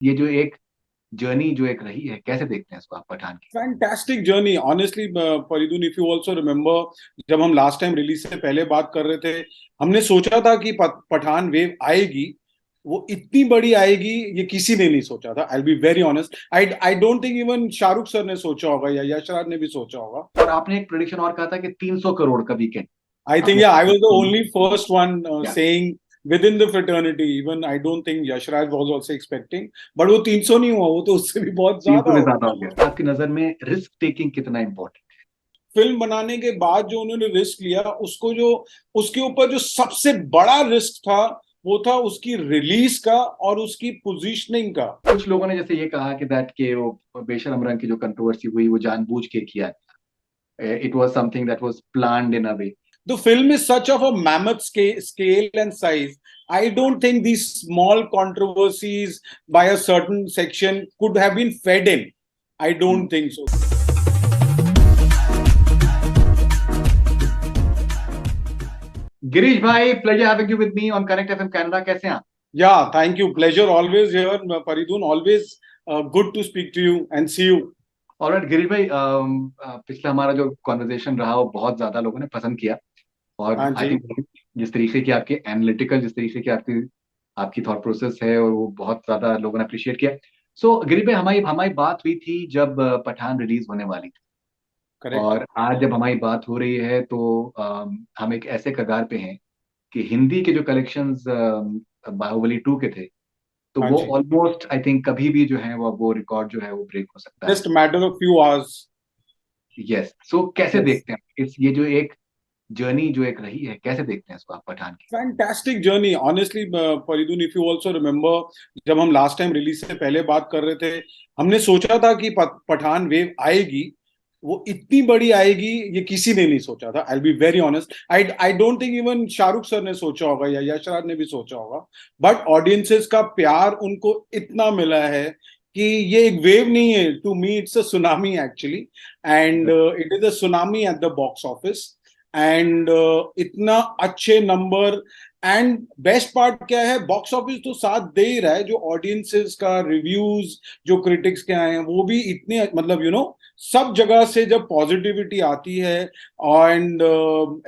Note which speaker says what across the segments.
Speaker 1: ये जो एक जर्नी जो एक रही है, कैसे देखते हैं इसको आप पठान की?
Speaker 2: Fantastic journey honestly. परिदून, इफ यू ऑल्सो रिमेम्बर, जब हम लास्ट टाइम रिलीज से पहले बात कर रहे थे, हमने सोचा था कि पठान वेव आएगी, वो इतनी बड़ी आएगी ये किसी ने नहीं सोचा था। I be very honest, I I don't think even Shahrukh sir ने सोचा होगा या यश राज ने भी सोचा होगा।
Speaker 1: और आपने एक प्रेडिक्शन और कहा था कि 300 करोड़ का वीकेंड।
Speaker 2: आई थिंक
Speaker 1: आपने
Speaker 2: I was the only first one
Speaker 1: क्या?
Speaker 2: Saying within the fraternity. Even I don't think Yashraj was also expecting, but वो 300 नहीं हुआ, वो तो उससे भी बहुत
Speaker 1: 300
Speaker 2: ज्यादा
Speaker 1: भी
Speaker 2: हो
Speaker 1: ज्यादा हो
Speaker 2: गया।
Speaker 1: गया आपकी नजर में? रिस्क टेकिंग कितना इंपॉर्टेंट?
Speaker 2: फिल्म बनाने के बाद जो उन्होंने रिस्क लिया, उसको जो उसके ऊपर जो सबसे बड़ा रिस्क था, वो था उसकी रिलीज का और उसकी पोजीशनिंग का।
Speaker 1: कुछ लोगों ने जैसे ये कहा कि दैट के वो बेशरम रंग की जो कंट्रोवर्सी हुई वो जानबूझ के किया, it was something that was planned in a way.
Speaker 2: The film is such of a mammoth scale and size. I don't think these small controversies by a certain section could have been fed in. I don't think so.
Speaker 1: Girish भाई, pleasure having you with me on Connect FM Canada. कैसे हैं आप?
Speaker 2: Yeah, thank you. Pleasure always here, Paridun. Always good to speak to you and see you.
Speaker 1: Alright Girish भाई, पिछला हमारा जो conversation रहा वो बहुत ज्यादा लोगों ने पसंद किया। और
Speaker 2: हाँ
Speaker 1: आई
Speaker 2: जी।
Speaker 1: थिंक जिस तरीके की आपकी एनालिटिकल, जिस तरीके की आपकी आपकी थॉट प्रोसेस है, और वो बहुत ज्यादा लोगों ने अप्रिशिएट किया। सो गिरीश भाई, हमारी हमारी बात हुई थी जब पठान रिलीज होने वाली थी।
Speaker 2: करेक्ट।
Speaker 1: और आज जब हमारी बात हो रही है तो हम एक ऐसे कगार पे हैं कि हिंदी के जो कलेक्शंस बाहुबली 2 के थे, तो
Speaker 2: हाँ
Speaker 1: वो
Speaker 2: जी।
Speaker 1: ऑलमोस्ट आई थिंक कभी भी जो है वो रिकॉर्ड जो है वो ब्रेक हो सकता है।
Speaker 2: Just a matter of few hours.
Speaker 1: Yes. So कैसे
Speaker 2: Yes.
Speaker 1: देखते हैं इस ये जो एक जर्नी जो एक रही है, कैसे देखते हैं इसको आप पठान की?
Speaker 2: Fantastic journey honestly. परिदून, इफ यू ऑल्सो रिमेम्बर, जब हम लास्ट टाइम रिलीज से पहले बात कर रहे थे, हमने सोचा था कि पठान वेव आएगी, वो इतनी बड़ी आएगी ये किसी ने नहीं सोचा था। I be very honest, I I don't think even Shahrukh sir ने सोचा होगा या यश राज ने भी सोचा होगा। बट ऑडियंसेस का प्यार उनको इतना मिला है कि ये एक वेव नहीं है। To me it's a tsunami actually, and it is a tsunami at the box office. And इतना अच्छे नंबर। एंड बेस्ट पार्ट क्या है, बॉक्स ऑफिस तो साथ दे ही रहा है, जो ऑडियंसेस का रिव्यूज, जो क्रिटिक्स के आए हैं, वो भी इतने, मतलब सब जगह से जब पॉजिटिविटी आती है, एंड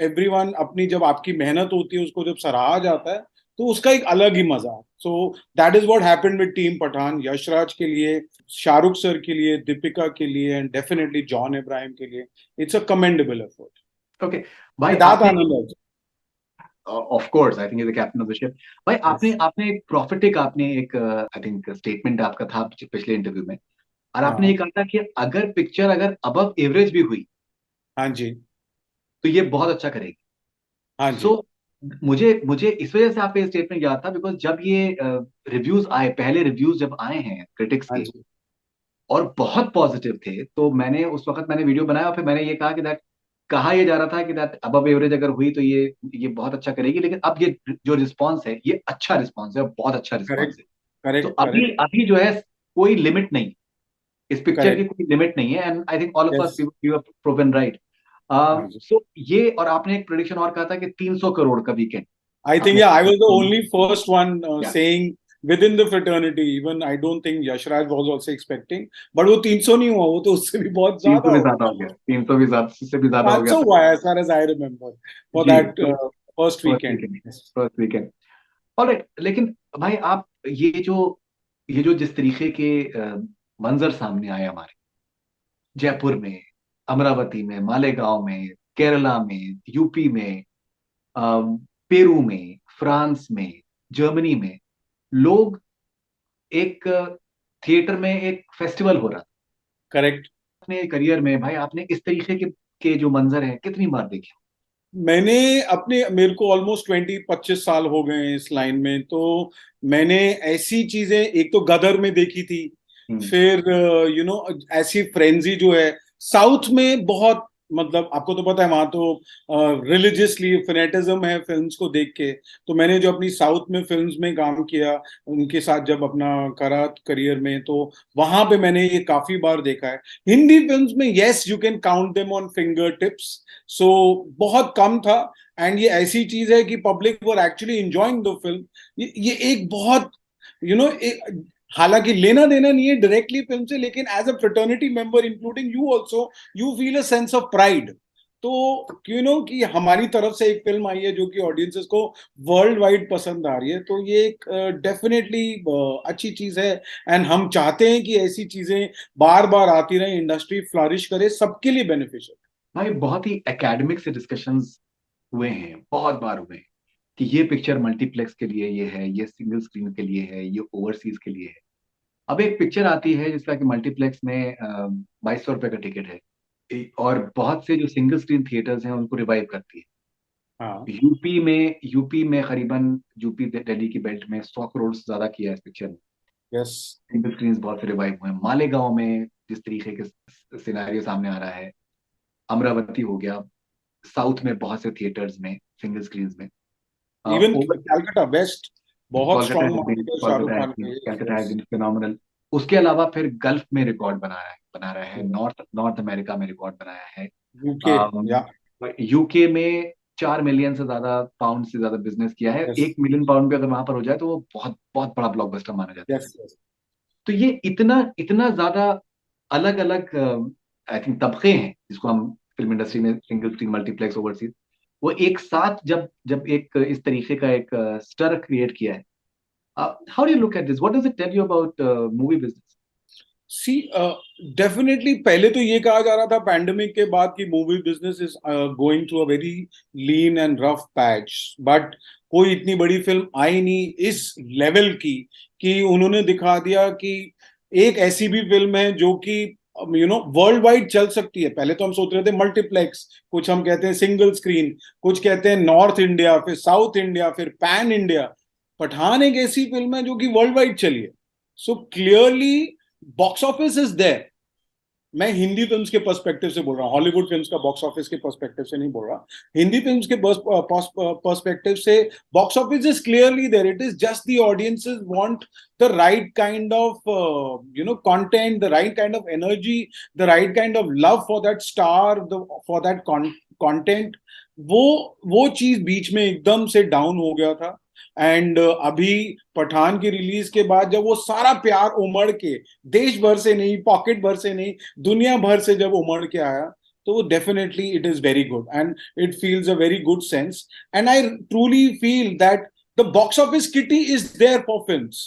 Speaker 2: एवरीवन अपनी, जब आपकी मेहनत होती है उसको जब सराहा जाता है, तो उसका एक अलग ही मजा है। So that is what happened with team Pathaan. Yash Raj के लिए, शाहरुख सर के लिए, दीपिका के लिए, एंड डेफिनेटली जॉन इब्राहिम के लिए, it's a commendable effort.
Speaker 1: Okay भाई,
Speaker 2: सिद्धार्थ
Speaker 1: आपने
Speaker 2: आनंद also।
Speaker 1: Of course I think is the captain of the ship. भाई, आपने
Speaker 2: Yes।
Speaker 1: आपने एक प्रॉफिटिक, आपने एक आई थिंक स्टेटमेंट आपका था पिछले इंटरव्यू में। और आपने ये
Speaker 2: हाँ।
Speaker 1: कहा था कि अगर पिक्चर अगर अबव एवरेज भी हुई
Speaker 2: हाँ जी।
Speaker 1: तो ये बहुत अच्छा करेगी।
Speaker 2: हाँ
Speaker 1: सो
Speaker 2: जी।
Speaker 1: मुझे मुझे इस वजह से आपका ये स्टेटमेंट याद था, बिकॉज जब ये रिव्यूज आए, पहले रिव्यूज जब आए हैं क्रिटिक्स
Speaker 2: हाँ
Speaker 1: के,
Speaker 2: जी।
Speaker 1: और बहुत पॉजिटिव थे, तो मैंने उस वक्त मैंने वीडियो बनाया और फिर मैंने ये कहा कि दैट, कहा यह जा रहा था कि दैट अबव एवरेज अगर हुई तो ये बहुत अच्छा करेगी। लेकिन अब ये जो रिस्पॉन्स है, ये अच्छा रिस्पॉन्स है, बहुत अच्छा रिस्पॉन्स
Speaker 2: करेक्ट।
Speaker 1: है। तो
Speaker 2: करेक्ट।
Speaker 1: अभी
Speaker 2: करेक्ट।
Speaker 1: अभी जो है कोई लिमिट नहीं, इस पिक्चर की
Speaker 2: करेक्ट।
Speaker 1: कोई लिमिट नहीं है। And I think all of us
Speaker 2: yes.
Speaker 1: You have proven right.
Speaker 2: हाँ जी।
Speaker 1: सो ये, और आपने एक प्रेडिक्शन और कहा था कि 300 करोड़ का वीकेंड।
Speaker 2: आई थिंक
Speaker 1: आपने
Speaker 2: yeah, I was the only first one
Speaker 1: क्या?
Speaker 2: saying within the fraternity. Even I don't think Yashraj was also expecting, but वो 300 नहीं हुआ, वो तो उससे भी बहुत
Speaker 1: तीन
Speaker 2: ज्यादा
Speaker 1: सौ भी
Speaker 2: हो
Speaker 1: ज्यादा हो गया, 300 भी ज्यादा, से भी ज्यादा हो गया
Speaker 2: 500
Speaker 1: था।
Speaker 2: हुआ है as far as I remember for
Speaker 1: जी।
Speaker 2: that
Speaker 1: तो
Speaker 2: first
Speaker 1: first
Speaker 2: weekend.
Speaker 1: Weekend,
Speaker 2: Yes।
Speaker 1: First weekend. Alright, लेकिन भाई आप ये जो जिस तरीके के मंजर सामने आए हमारे, जयपुर में, अमरावती में, मालेगांव में, केरला में, यूपी में, पेरू में, फ्रांस में, जर्मनी में, लोग एक थिएटर में एक फेस्टिवल हो रहा था।
Speaker 2: करेक्ट।
Speaker 1: अपने करियर में भाई आपने इस तरीके के जो मंजर हैं कितनी बार देखे?
Speaker 2: मैंने अपने, मेरे को ऑलमोस्ट 20-25 साल हो गए हैं इस लाइन में, तो मैंने ऐसी चीजें एक तो गदर में देखी थी।
Speaker 1: हम्म।
Speaker 2: फिर ऐसी फ्रेंजी जो है साउथ में बहुत, मतलब आपको तो पता है वहां तो रिलीजियसली फेनेटिज्म है फिल्म्स को देख के। तो मैंने जो अपनी साउथ में फिल्म्स में काम किया, उनके साथ जब अपना करा करियर में, तो वहां पे मैंने ये काफी बार देखा है। हिंदी फिल्म्स में yes, you can count them on fingertips. So बहुत कम था। एंड ये ऐसी चीज है कि public were actually enjoying the film. ये एक बहुत, यू नो हालांकि लेना देना नहीं है डायरेक्टली फिल्म से, लेकिन as a fraternity member including you also, you feel a sense of pride. तो कि हमारी तरफ से एक फिल्म आई है जो कि ऑडियंसेस को वर्ल्ड वाइड पसंद आ रही है, तो ये एक डेफिनेटली अच्छी चीज है। एंड हम चाहते हैं कि ऐसी चीजें बार बार आती रहे, इंडस्ट्री फ्लरिश करे, सबके लिए बेनिफिशियल।
Speaker 1: भाई बहुत ही एकेडमिक से डिस्कशंस हुए हैं, बहुत बार हुए हैं कि ये पिक्चर मल्टीप्लेक्स के लिए ये है, ये सिंगल स्क्रीन के लिए है, ये ओवरसीज के लिए है। अब एक पिक्चर आती है जिसका कि मल्टीप्लेक्स में 2200 रुपए का टिकट है, और बहुत से जो सिंगल स्क्रीन थिएटर्स हैं उनको रिवाइव करती है।
Speaker 2: हाँ।
Speaker 1: यूपी में करीबन, यूपी दिल्ली की बेल्ट में 100 करोड़ से ज्यादा किया है इस पिक्चर ने।
Speaker 2: यस।
Speaker 1: सिंगल स्क्रीन बहुत से रिवाइव हुए हैं। मालेगांव में जिस तरीके के सिनेरियो सामने आ रहा है, अमरावती हो गया, साउथ में बहुत से थिएटर्स में सिंगल स्क्रीन में।
Speaker 2: इवन
Speaker 1: ओवर
Speaker 2: कैलकाटा वेस्ट, बहुत
Speaker 1: Kolkata
Speaker 2: strong
Speaker 1: has been,
Speaker 2: market है
Speaker 1: कोलकाता
Speaker 2: शाहरुख
Speaker 1: हैज
Speaker 2: खान
Speaker 1: बीन,
Speaker 2: के।
Speaker 1: Kolkata has
Speaker 2: yes.
Speaker 1: Been phenomenal. उसके अलावा फिर गल्फ में रिकॉर्ड बना रहा है, नॉर्थ नॉर्थ अमेरिका में रिकॉर्ड बनाया है।
Speaker 2: यूके। या।
Speaker 1: यूके में 4 मिलियन से ज्यादा, पाउंड से ज्यादा बिजनेस किया है।
Speaker 2: यस।
Speaker 1: 1 मिलियन पाउंड भी अगर वहां पर हो जाए तो वो बहुत बहुत बड़ा ब्लॉकबस्टर माना जाता है।
Speaker 2: यस। यस।
Speaker 1: तो ये इतना इतना ज्यादा अलग अलग आई थिंक तबके हैं जिसको हम फिल्म इंडस्ट्री में, सिंगल स्क्रीन, मल्टीप्लेक्स, ओवरसीज, वो एक साथ जब जब एक इस तरीके का एक स्टर क्रिएट किया है। How do you look at this? What does it tell you about movie business?
Speaker 2: See, definitely पहले तो ये कहा जा रहा था पैंडेमिक के बाद कि movie business is going through a very lean and rough patch, but कोई इतनी बड़ी फिल्म आई नहीं इस लेवल की कि उन्होंने दिखा दिया कि एक ऐसी भी फिल्म है जो कि वर्ल्ड वाइड चल सकती है। पहले तो हम सोच रहे थे मल्टीप्लेक्स, कुछ हम कहते हैं सिंगल स्क्रीन, कुछ कहते हैं नॉर्थ इंडिया, फिर साउथ इंडिया, फिर पैन इंडिया। पठान एक ऐसी फिल्म है जो कि वर्ल्ड वाइड चली है। So clearly box office is there. मैं हिंदी फिल्म्स के पर्सपेक्टिव से बोल रहा हूँ, हॉलीवुड फिल्म्स का बॉक्स ऑफिस के पर्सपेक्टिव से नहीं बोल रहा। हिंदी फिल्म्स के पर्सपेक्टिव से box office is clearly there. It is just the audiences want the right kind of content, the right kind of energy, the right kind of love for that star, for that content. वो चीज बीच में एकदम से down हो गया था। And अभी पठान की रिलीज के बाद जब वो सारा प्यार उमड़ के, देश भर से नहीं, पॉकेट भर से नहीं, दुनिया भर से जब उमड़ के आया, तो वो definitely it is very good and it feels a very good sense. And I truly feel that the box office kitty is there for films.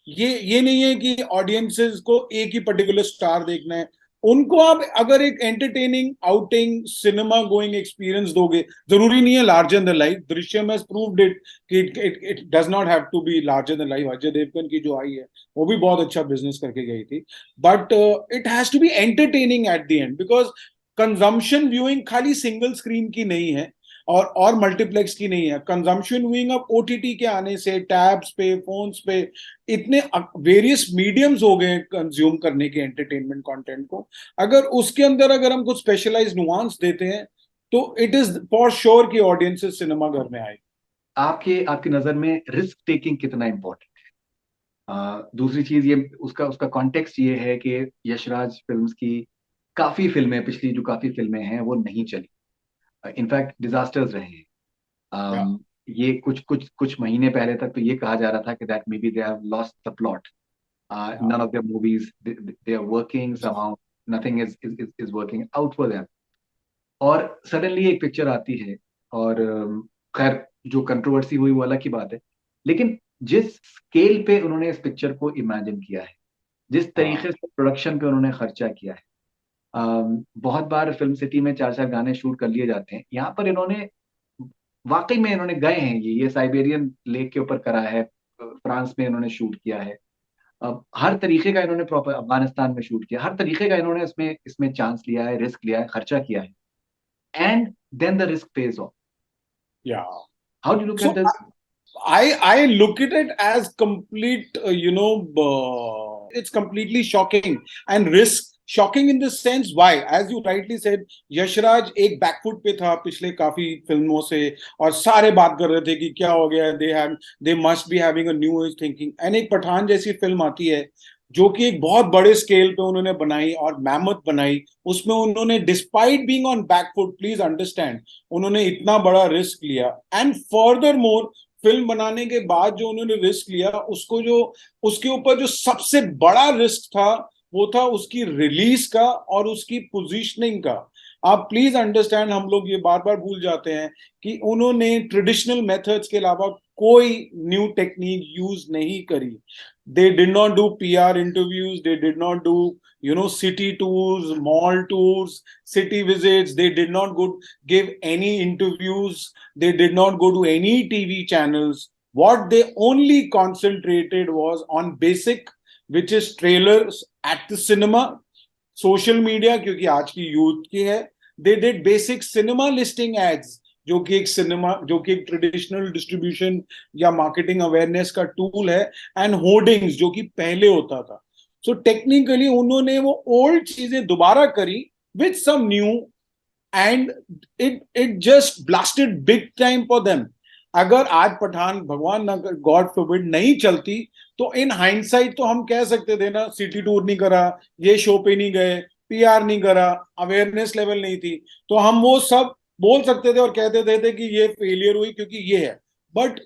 Speaker 2: ये नहीं है कि ऑडियंसेस को एक ही पर्टिकुलर स्टार देखना है। उनको आप अगर एक entertaining outing cinema going experience दोगे, जरूरी नहीं है larger than life. Drishyam has proved it कि it does not have to be larger than life. Ajay Devgn की जो आई है वो भी बहुत अच्छा बिजनेस करके गई थी, but it has to be entertaining at the end, because consumption viewing खाली सिंगल स्क्रीन की नहीं है और मल्टीप्लेक्स की नहीं है। कंजम्पशन व्यूइंग अब ओटीटी के आने से, टैब्स पे, फोन्स पे, इतने वेरियस मीडियम्स हो गए कंज्यूम करने के एंटरटेनमेंट कंटेंट को। अगर उसके अंदर अगर हम कुछ स्पेशलाइज नुआंस देते हैं तो इट इज फॉर श्योर कि ऑडियंसेस सिनेमा घर में आए।
Speaker 1: आपके आपकी नजर में रिस्क टेकिंग कितना इंपॉर्टेंट? दूसरी चीज ये, उसका उसका कॉन्टेक्स्ट ये है कि यशराज फिल्म्स की काफी फिल्में, पिछली जो काफी फिल्में हैं वो नहीं चली, इनफैक्ट डिजास्टर्स रहे हैं।
Speaker 2: या।
Speaker 1: ये कुछ कुछ कुछ महीने पहले तक तो ये कहा जा रहा था कि that may be they have lost the plot,
Speaker 2: yeah.
Speaker 1: None of their movies they are working somehow, nothing is working out for them. और सडनली एक पिक्चर आती है, और खैर जो कंट्रोवर्सी हुई वो अलग की बात है, लेकिन जिस स्केल पे उन्होंने इस पिक्चर को इमेजिन किया है, जिस
Speaker 2: हाँ।
Speaker 1: तरीके से प्रोडक्शन पे उन्होंने खर्चा किया है, बहुत बार फिल्म सिटी में 4 4 गाने शूट कर लिए जाते हैं, यहाँ पर इन्होंने वाकई में इन्होंने गए हैं, ये साइबेरियन लेक के ऊपर करा है, फ्रांस में इन्होंने शूट किया है, अब हर तरीके का इन्होंने प्रॉपर अफगानिस्तान में शूट किया, हर तरीके का इन्होंने इसमें इसमें चांस लिया है, रिस्क लिया है, खर्चा किया है, and then the risk pays off.
Speaker 2: Yeah.
Speaker 1: How do look at
Speaker 2: so
Speaker 1: this?
Speaker 2: I look at it as complete, it's completely shocking and risk shocking in the sense why, as you rightly said, Yash Raj एक back foot पे था पिछले काफी फिल्मों से, और सारे बात कर रहे थे कि क्या हो गया, they must be having a new age thinking. And एक पठान जैसी फिल्म आती है जो कि एक बहुत बड़े स्केल पे उन्होंने बनाई और मैमथ बनाई। उसमें उन्होंने despite being on back foot, please understand, उन्होंने इतना बड़ा रिस्क लिया। एंड फर्दर मोर, फिल्म बनाने के बाद जो उन्होंने रिस्क लिया, उसको जो उसके ऊपर जो सबसे बड़ा रिस्क था वो था उसकी रिलीज का और उसकी पोजीशनिंग का। आप प्लीज अंडरस्टैंड, हम लोग ये बार बार भूल जाते हैं कि उन्होंने ट्रेडिशनल मेथड्स के अलावा कोई न्यू टेक्निक यूज नहीं करी। They did not do PR interviews, they did not do city tours, mall tours, city visits. They did not go give any interviews. They did not go to any TV channels. What they only concentrated was on basic, which is trailers at the cinema, social media क्योंकि आज की youth की है। They did basic cinema listing ads, जो कि एक traditional distribution या marketing awareness का टूल है, एंड होर्डिंग्स जो कि पहले होता था। सो टेक्निकली उन्होंने वो ओल्ड चीजें दोबारा करी with some new, and it just blasted big time for them. अगर आज पठान, भगवान ना गॉड फॉरबिड, नहीं चलती, तो इन हाइंडसाइट तो हम कह सकते थे ना, सिटी टूर नहीं करा, ये शो पे नहीं गए, पीआर नहीं करा, अवेयरनेस लेवल नहीं थी, तो हम वो सब बोल सकते थे और कहते थे कि ये फेलियर हुई क्योंकि ये है। But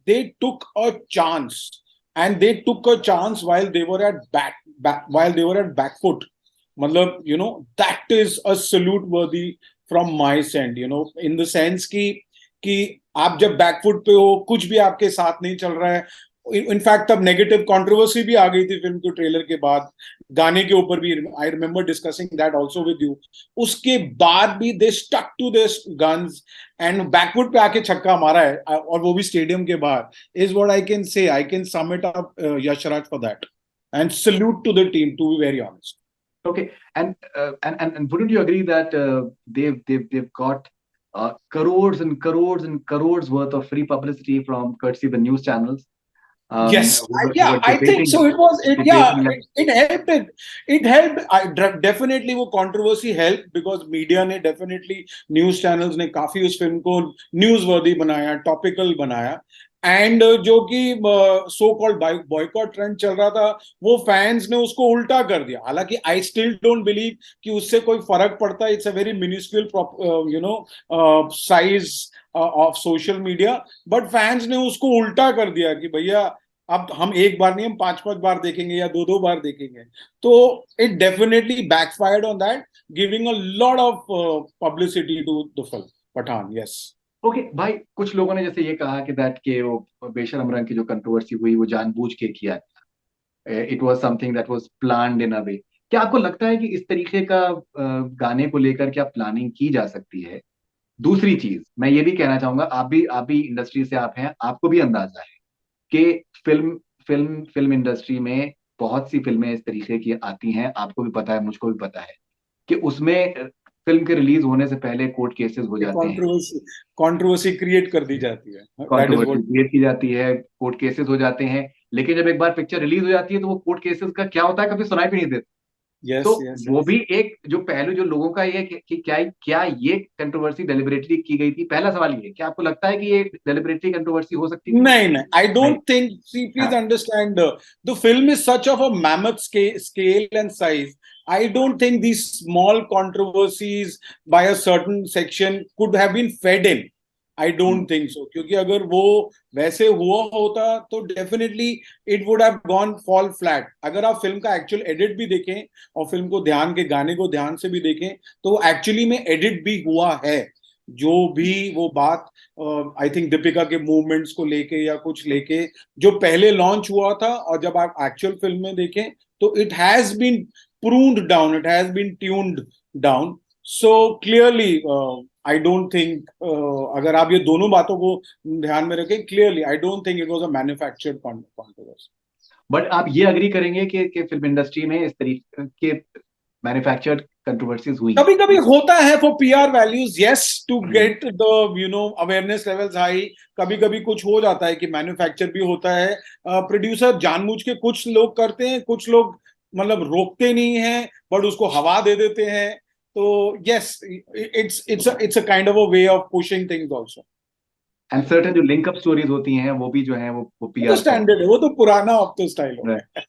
Speaker 2: they took a chance, and they took a chance while they were at back foot. मतलब that is a salute worthy from my end, in the sense कि आप जब बैकफुट पे हो, कुछ भी आपके साथ नहीं चल रहा है। इनफैक्ट तब नेगेटिव कंट्रोवर्सी भी आ गई थी फिल्म के ट्रेलर के बाद, गाने के ऊपर भी। I remember discussing that also with you. उसके बाद भी they stuck to this guns and back foot पे आके छक्का मारा है, और वो भी स्टेडियम के बाहर। Is what I can say. I can sum it up, Yash Raj, for that, and salute to the team, to be very honest.
Speaker 1: Okay, and wouldn't you agree that they've got crores and crores and crores worth of free publicity from courtesy of the news channels?
Speaker 2: Yes,
Speaker 1: Who were
Speaker 2: I think so. It was it. Yeah,
Speaker 1: debating
Speaker 2: it helped. It helped. Definitely वो controversy helped because media ने definitely, news channels ने काफी उस film को न्यूज़वर्दी बनाया, topical बनाया, and जो कि सो कॉल्ड बॉयकॉट ट्रेंड चल रहा था, वो फैंस ने उसको उल्टा कर दिया। हालांकि आई स्टिल डोंट बिलीव कि उससे कोई फर्क पड़ता है। It's a very minuscule size of social media, but fans ने उसको उल्टा कर दिया कि भैया अब हम एक बार नहीं, हम 5-5 बार देखेंगे या 2-2 बार देखेंगे। तो it definitely backfired on that, giving a lot of publicity to the film Pathaan. Yes.
Speaker 1: Okay भाई, कुछ लोगों ने जैसे ये कहा कि दैट के वो बेशरम रंग की जो कंट्रोवर्सी हुई वो जानबूझ के किया, it was something that was planned in a way. क्या आपको लगता है कि इस तरीके का गाने को लेकर क्या प्लानिंग की जा सकती है? दूसरी चीज मैं ये भी कहना चाहूंगा, आप भी इंडस्ट्री से आप हैं, आपको भी अंदाजा है कि फिल्म फिल्म इंडस्ट्री में बहुत सी फिल्में इस तरीके की आती हैं, आपको भी पता है, मुझको भी पता है, कि उसमें फिल्म के रिलीज होने से पहले कोर्ट केसेस हो जाते हैं,
Speaker 2: कंट्रोवर्सी क्रिएट कर दी जाती है, that is
Speaker 1: controversy
Speaker 2: what.
Speaker 1: Create की जाती है, कोर्ट केसेस हो जाते हैं। लेकिन जब एक बार पिक्चर रिलीज हो जाती है तो वो कोर्ट केसेस का क्या होता है कभी सुनाई भी नहीं देता। तो
Speaker 2: यस यस
Speaker 1: वो
Speaker 2: यस।
Speaker 1: भी एक जो पहलू जो लोगों का ये है कि क्या क्या ये कंट्रोवर्सी डेलिबरेटली की गई थी? पहला सवाल ये है, क्या आपको लगता है कि ये डेलिबरेटली कंट्रोवर्सी हो सकती थी?
Speaker 2: नहीं नहीं, आई
Speaker 1: नहीं।
Speaker 2: Don't think. सी प्लीज
Speaker 1: हाँ।
Speaker 2: Understand, the film is such of a mammoth scale and size. I don't think these small controversies by a certain section could have been fed in. I don't think so, क्योंकि अगर वो वैसे हुआ होता तो definitely it would have gone fall flat. अगर आप film का एक्चुअल एडिट भी देखें और फिल्म को ध्यान के गाने को ध्यान से भी देखें, तो एक्चुअली में एडिट भी हुआ है। जो भी वो बात, आई थिंक दीपिका के मूवमेंट्स को लेके या कुछ लेके जो पहले लॉन्च हुआ था, और जब आप एक्चुअल फिल्म में देखें तो it has been pruned down, it has been tuned down. So clearly I don't think, अगर आप ये दोनों बातों को ध्यान में रखें, clearly I don't think it was a manufactured controversy.
Speaker 1: But आप ये अग्री करेंगे कि फिल्म इंडस्ट्री में इस तरीके के मैन्युफैक्चर्ड कंट्रोवर्सीज हुई
Speaker 2: कभी
Speaker 1: हैं?
Speaker 2: कभी होता है for PR values, yes, to get the awareness levels high. कभी कभी कुछ हो जाता है कि मैन्युफैक्चर भी होता है, प्रोड्यूसर जानबूझ के कुछ लोग करते हैं, कुछ लोग मतलब रोकते नहीं हैं बट उसको हवा दे देते हैं। तो yes, it's a kind of a way of pushing things also.
Speaker 1: And certain जो लिंक अप स्टोरीज होती हैं वो भी जो है वो
Speaker 2: वो तो
Speaker 1: पीआर का।
Speaker 2: स्टैंडर्ड है, वो तो पुराना अब तो स्टाइल हो गया है।